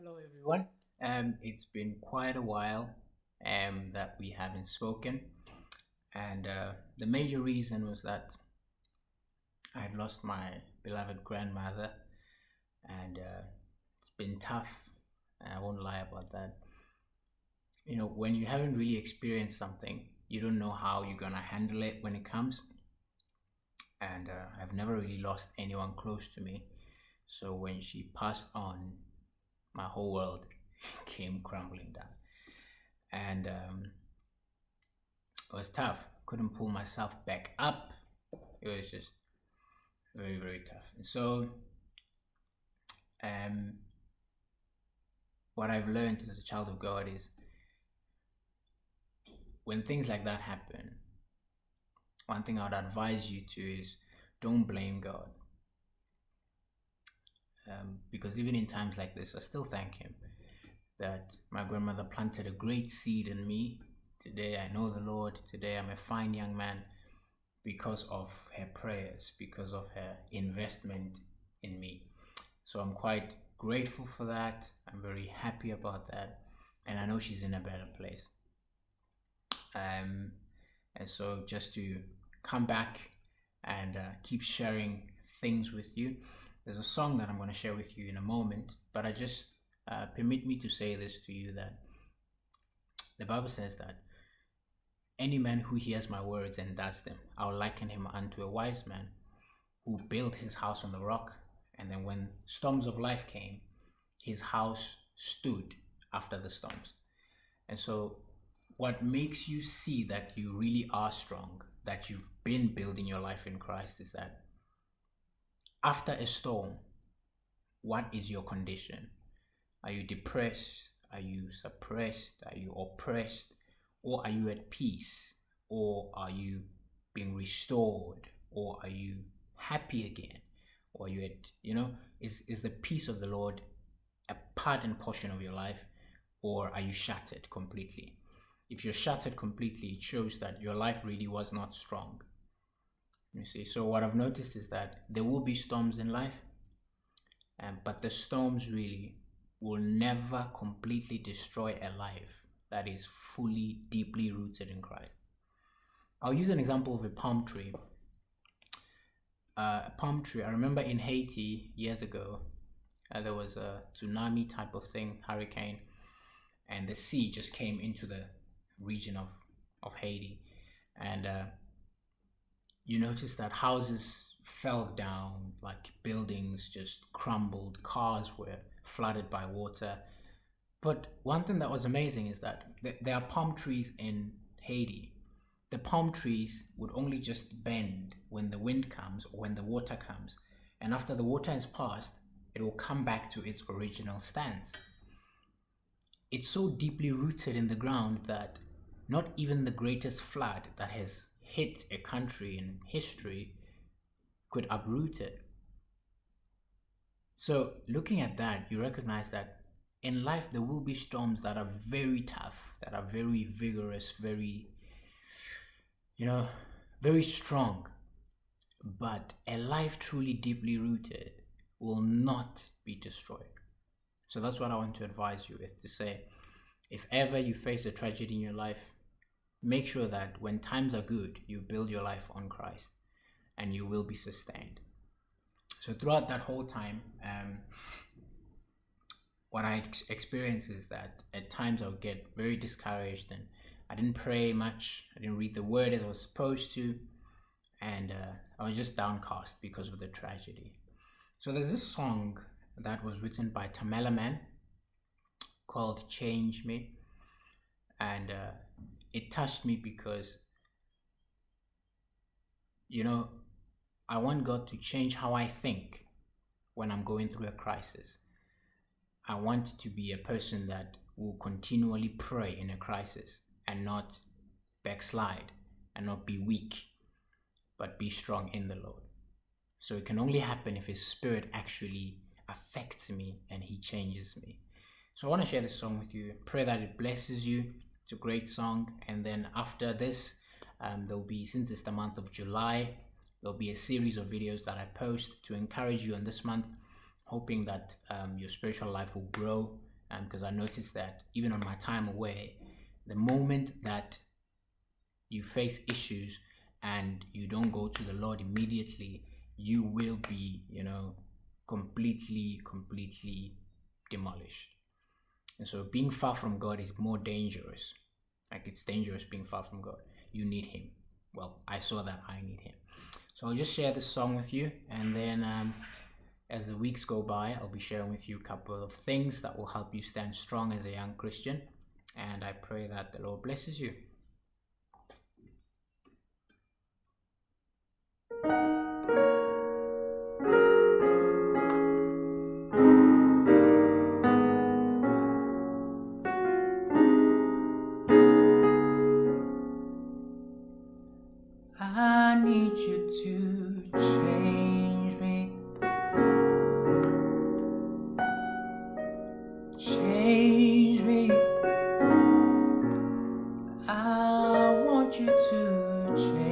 Hello, everyone. It's been quite a while that we haven't spoken, and the major reason was that I had lost my beloved grandmother, and it's been tough. I won't lie about that. You know, when you haven't really experienced something, you don't know how you're gonna handle it when it comes. And I've never really lost anyone close to me, so when she passed on, my whole world came crumbling down. And it was tough. Couldn't pull myself back up. It was just very, very tough. And so, um, what I've learned as a child of God is when things like that happen, one thing I would advise you to is don't blame God. Because even in times like this, I still thank Him that my grandmother planted a great seed in me. Today I know the Lord. Today I'm a fine young man because of her prayers, because of her investment in me. So I'm quite grateful for that. I'm very happy about that. And I know she's in a better place. And so just to come back and keep sharing things with you. There's a song that I'm going to share with you in a moment, but I just permit me to say this to you that the Bible says that any man who hears my words and does them, I will liken him unto a wise man who built his house on the rock, and then when storms of life came, his house stood after the storms. And so what makes you see that you really are strong, that you've been building your life in Christ, is that after a storm, what is your condition? Are you depressed? Are you suppressed? Are you oppressed? Or are you at peace? Or are you being restored? Or are you happy again? Or are you at, is the peace of the Lord a part and portion of your life? Or are you shattered completely? If you're shattered completely, it shows that your life really was not strong. You see, so what I've noticed is that there will be storms in life, but the storms really will never completely destroy a life that is fully, deeply rooted in Christ. I'll use an example of a palm tree. I remember in Haiti years ago, there was a tsunami type of thing, hurricane, and the sea just came into the region of Haiti. And you notice that houses fell down, like buildings just crumbled, cars were flooded by water. But one thing that was amazing is that there are palm trees in Haiti. The palm trees would only just bend when the wind comes or when the water comes. And after the water has passed, it will come back to its original stance. It's so deeply rooted in the ground that not even the greatest flood that has hit a country in history could uproot it. So looking at that, you recognize that in life there will be storms that are very tough, that are very vigorous, very, very strong. But a life truly deeply rooted will not be destroyed. So that's what I want to advise you with, to say, if ever you face a tragedy in your life, make sure that when times are good, you build your life on Christ and you will be sustained. So throughout that whole time, what I experienced is that at times I would get very discouraged and I didn't pray much. I didn't read the word as I was supposed to. And I was just downcast because of the tragedy. So there's this song that was written by Mann called Change Me. And it touched me because, I want God to change how I think when I'm going through a crisis. I want to be a person that will continually pray in a crisis and not backslide and not be weak, but be strong in the Lord. So it can only happen if His Spirit actually affects me and He changes me. So I want to share this song with you. Pray that it blesses you. It's a great song. And then after this, there'll be, since it's the month of July, there'll be a series of videos that I post to encourage you in this month, hoping that your spiritual life will grow because I noticed that even on my time away, the moment that you face issues and you don't go to the Lord immediately, you will be, completely demolished. And so being far from God is more dangerous. Like, it's dangerous being far from God. You need Him. Well, I saw that I need Him. So I'll just share this song with you, and then as the weeks go by, I'll be sharing with you a couple of things that will help you stand strong as a young Christian. And I pray that the Lord blesses you. I need you to change me. Change me. I want you to change